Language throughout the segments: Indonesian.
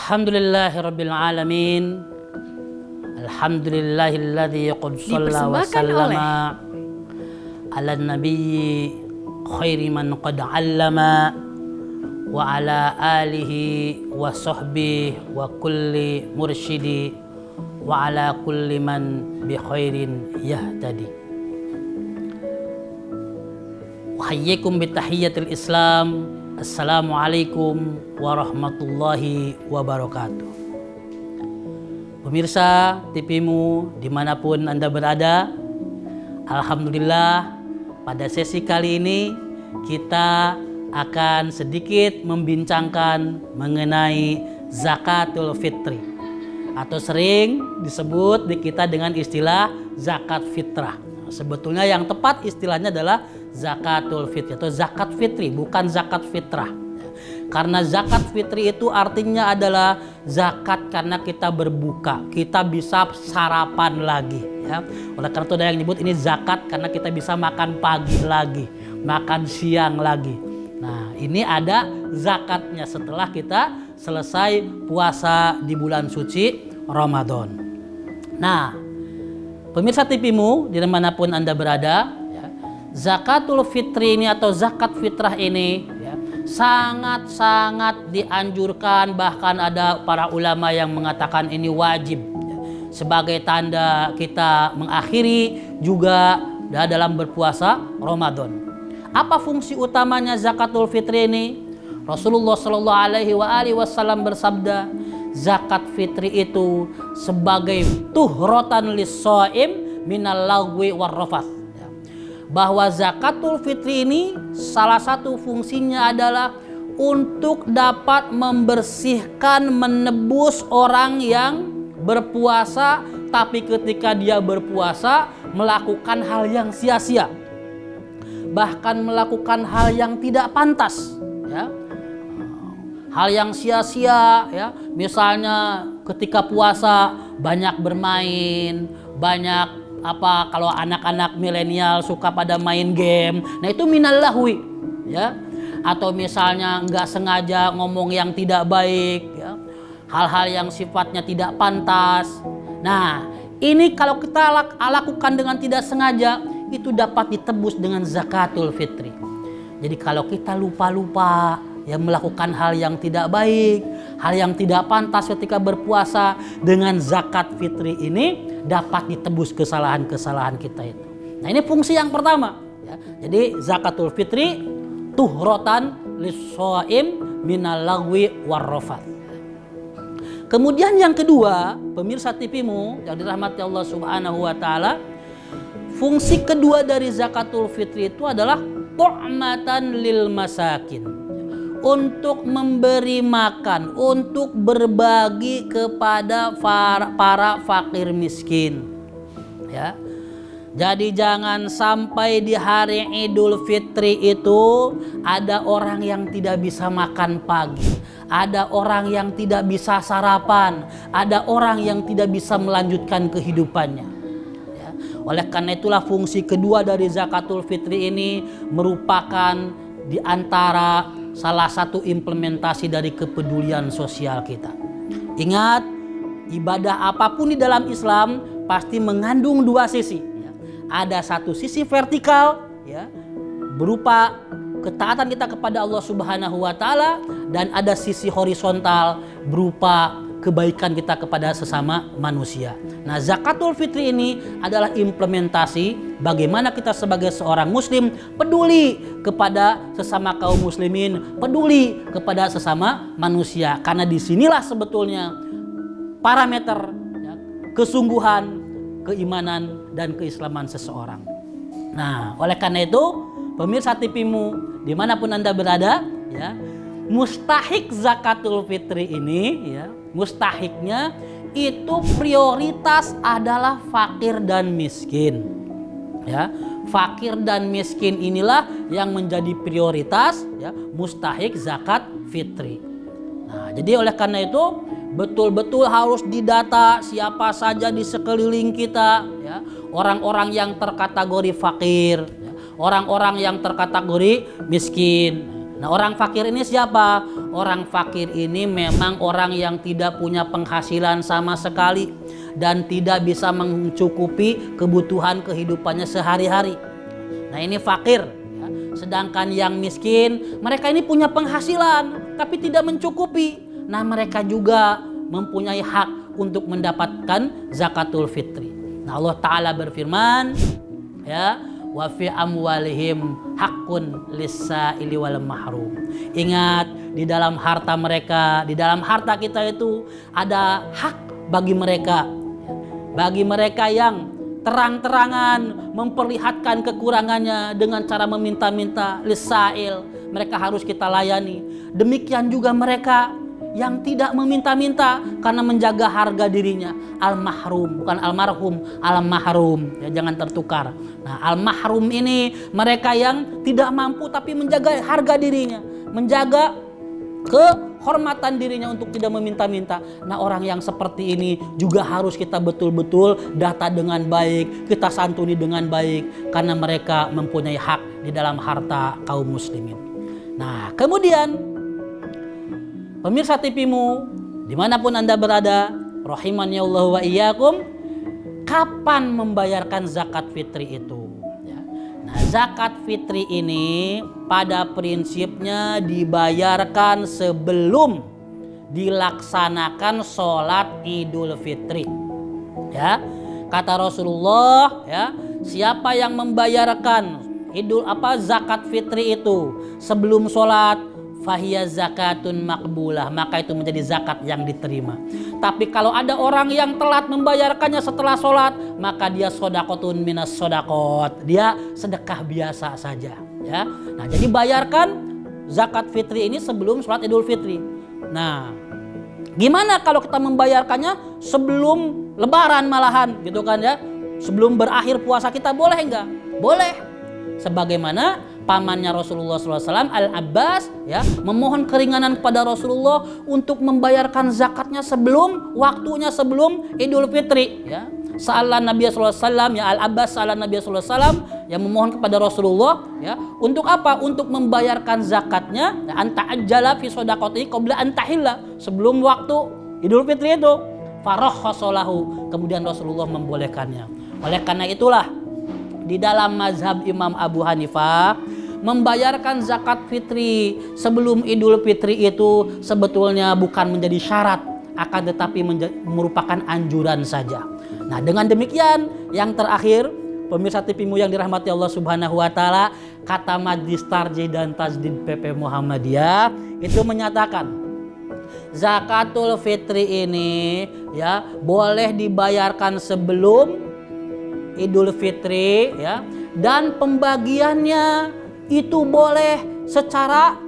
Alhamdulillahirabbil alamin. Alhamdulillahilladzi qad shalla wa sallama ala nabiyyi khairi man qad 'allama wa ala alihi wa sahbihi wa kulli mursyidi wa ala kulli man bi khairin yahtadi. Wa hayyikum bi tahiyyatil Islam. Assalamualaikum warahmatullahi wabarakatuh. Pemirsa TVmu dimanapun Anda berada, alhamdulillah pada sesi kali ini kita akan sedikit membincangkan mengenai zakatul fitri, atau sering disebut di kita dengan istilah zakat fitrah. Sebetulnya yang tepat istilahnya adalah zakatul fitri atau zakat fitri, bukan zakat fitrah. Karena zakat fitri itu artinya adalah zakat karena kita berbuka, kita bisa sarapan lagi, ya. Oleh karena itu ada yang nyebut ini zakat karena kita bisa makan pagi lagi, makan siang lagi. Nah, ini ada zakatnya setelah kita selesai puasa di bulan suci Ramadan. Nah, pemirsa TVmu dimanapun Anda berada, ya, zakatul fitri ini atau zakat fitrah ini, ya, sangat-sangat dianjurkan. Bahkan ada para ulama yang mengatakan ini wajib, ya, sebagai tanda kita mengakhiri juga dalam berpuasa Ramadan. Apa fungsi utamanya zakatul fitri ini? Rasulullah Shallallahu Alaihi Wasallam bersabda, zakat fitri itu sebagai tuhrotan lis-shaim minal lagwi warrafath. Bahwa zakatul fitri ini salah satu fungsinya adalah untuk dapat membersihkan, menebus orang yang berpuasa tapi ketika dia berpuasa melakukan hal yang sia-sia, bahkan melakukan hal yang tidak pantas, ya. Hal yang sia-sia, ya, misalnya ketika puasa banyak bermain, banyak kalau anak-anak milenial suka pada main game, nah itu minal lahwi, ya. Atau misalnya nggak sengaja ngomong yang tidak baik, ya, hal-hal yang sifatnya tidak pantas. Nah, ini kalau kita lakukan dengan tidak sengaja itu dapat ditebus dengan zakatul fitri. Jadi kalau kita lupa-lupa, ya, melakukan hal yang tidak baik, hal yang tidak pantas ketika berpuasa, dengan zakat fitri ini dapat ditebus kesalahan-kesalahan kita itu. Nah, ini fungsi yang pertama, ya. Jadi zakatul fitri tuhrotan lis-shaim minal lagwi warrafath. Kemudian yang kedua, pemirsa TVmu yang dirahmati Allah Subhanahu wa taala, fungsi kedua dari zakatul fitri itu adalah tu'matan lil masakin, untuk memberi makan, untuk berbagi kepada para fakir miskin, ya. Jadi jangan sampai di hari Idul Fitri itu ada orang yang tidak bisa makan pagi, ada orang yang tidak bisa sarapan, ada orang yang tidak bisa melanjutkan kehidupannya, ya. Oleh karena itulah fungsi kedua dari zakatul fitri ini merupakan di antara salah satu implementasi dari kepedulian sosial kita. Ingat, ibadah apapun di dalam Islam pasti mengandung dua sisi, ya. Ada satu sisi vertikal, ya, berupa ketaatan kita kepada Allah Subhanahu wa taala, dan ada sisi horizontal berupa kebaikan kita kepada sesama manusia. Nah, zakatul fitri ini adalah implementasi bagaimana kita sebagai seorang muslim peduli kepada sesama kaum muslimin, peduli kepada sesama manusia. Karena disinilah sebetulnya parameter, ya, kesungguhan, keimanan, dan keislaman seseorang. Nah, oleh karena itu, pemirsa TVmu dimanapun Anda berada, ya, mustahik zakatul fitri ini, ya, mustahiknya itu prioritas adalah fakir dan miskin, ya. Fakir dan miskin inilah yang menjadi prioritas, ya, mustahik zakat fitri. Nah, jadi oleh karena itu betul-betul harus didata siapa saja di sekeliling kita, ya, orang-orang yang terkategori fakir, ya, orang-orang yang terkategori miskin. Nah, orang fakir ini siapa? Orang fakir ini memang orang yang tidak punya penghasilan sama sekali dan tidak bisa mencukupi kebutuhan kehidupannya sehari-hari. Nah, ini fakir. Ya. Sedangkan yang miskin, mereka ini punya penghasilan tapi tidak mencukupi. Nah, mereka juga mempunyai hak untuk mendapatkan zakatul fitri. Nah, Allah Ta'ala berfirman, ya, wa fi amwalihim haqqun lis-sa'ili wal mahrum. Ingat, di dalam harta mereka, di dalam harta kita itu ada hak bagi mereka. Bagi mereka yang terang-terangan memperlihatkan kekurangannya dengan cara meminta-minta, lis-sa'il, mereka harus kita layani. Demikian juga mereka yang tidak meminta-minta karena menjaga harga dirinya, al-mahrum, bukan almarhum, al-mahrum, ya, jangan tertukar. Nah, al-mahrum ini mereka yang tidak mampu tapi menjaga harga dirinya, menjaga kehormatan dirinya untuk tidak meminta-minta. Nah, orang yang seperti ini juga harus kita betul-betul data dengan baik, kita santuni dengan baik, karena mereka mempunyai hak di dalam harta kaum muslimin. Nah, kemudian pemirsa TV-mu, dimanapun Anda berada, rahimani Allah wa iyyakum, kapan membayarkan zakat fitri itu? Ya. Nah, zakat fitri ini pada prinsipnya dibayarkan sebelum dilaksanakan sholat Idul Fitri. Ya, kata Rasulullah, ya, siapa yang membayarkan zakat fitri itu sebelum sholat, fahiya zakatun makbulah, maka itu menjadi zakat yang diterima. Tapi kalau ada orang yang telat membayarkannya setelah sholat, maka dia sodakotun minas sodakot, dia sedekah biasa saja. Ya, nah jadi bayarkan zakat fitri ini sebelum sholat Idul Fitri. Nah, gimana kalau kita membayarkannya sebelum Lebaran malahan, gitu kan ya? Sebelum berakhir puasa kita boleh enggak? Boleh. Sebagaimana pamannya Rasulullah SAW, Al-Abbas, ya, memohon keringanan kepada Rasulullah untuk membayarkan zakatnya sebelum waktunya, sebelum Idul Fitri. Ya. Sa'ala Nabi SAW, ya, Al-Abbas sa'ala Nabi SAW, yang memohon kepada Rasulullah, ya, untuk apa? Untuk membayarkan zakatnya, ya, anta ajjala fi sodaqati qabla antahilla, sebelum waktu Idul Fitri itu. Farahhasolahu, kemudian Rasulullah membolehkannya. Oleh karena itulah, di dalam mazhab Imam Abu Hanifah, membayarkan zakat fitri sebelum Idul Fitri itu sebetulnya bukan menjadi syarat, akan tetapi merupakan anjuran saja. Nah, dengan demikian, yang terakhir, pemirsa TV-mu yang dirahmati Allah Subhanahu wa taala, kata Majlis Tarjih dan Tajdid PP Muhammadiyah itu menyatakan zakatul fitri ini, ya, boleh dibayarkan sebelum Idul Fitri, ya, dan pembagiannya itu boleh secara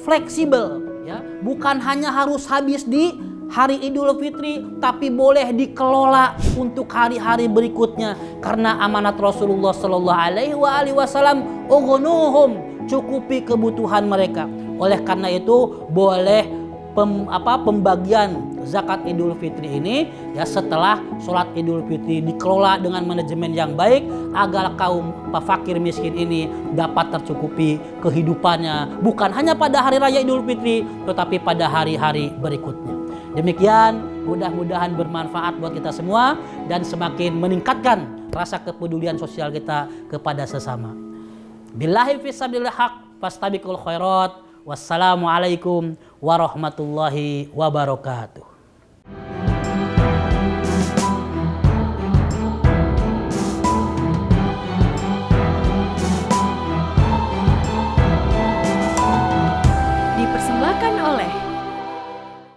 fleksibel, ya, bukan hanya harus habis di hari Idul Fitri, tapi boleh dikelola untuk hari-hari berikutnya, karena amanat Rasulullah Sallallahu Alaihi Wasallam, ughnuhum, cukupi kebutuhan mereka. Oleh karena itu boleh pembagian zakat Idul Fitri ini, ya, setelah sholat Idul Fitri dikelola dengan manajemen yang baik agar kaum fakir miskin ini dapat tercukupi kehidupannya, bukan hanya pada hari raya Idul Fitri tetapi pada hari-hari berikutnya. Demikian, mudah-mudahan bermanfaat buat kita semua dan semakin meningkatkan rasa kepedulian sosial kita kepada sesama. Billahi fisabilil haq fastabiqul khairat. Wassalamualaikum warahmatullahi wabarakatuh.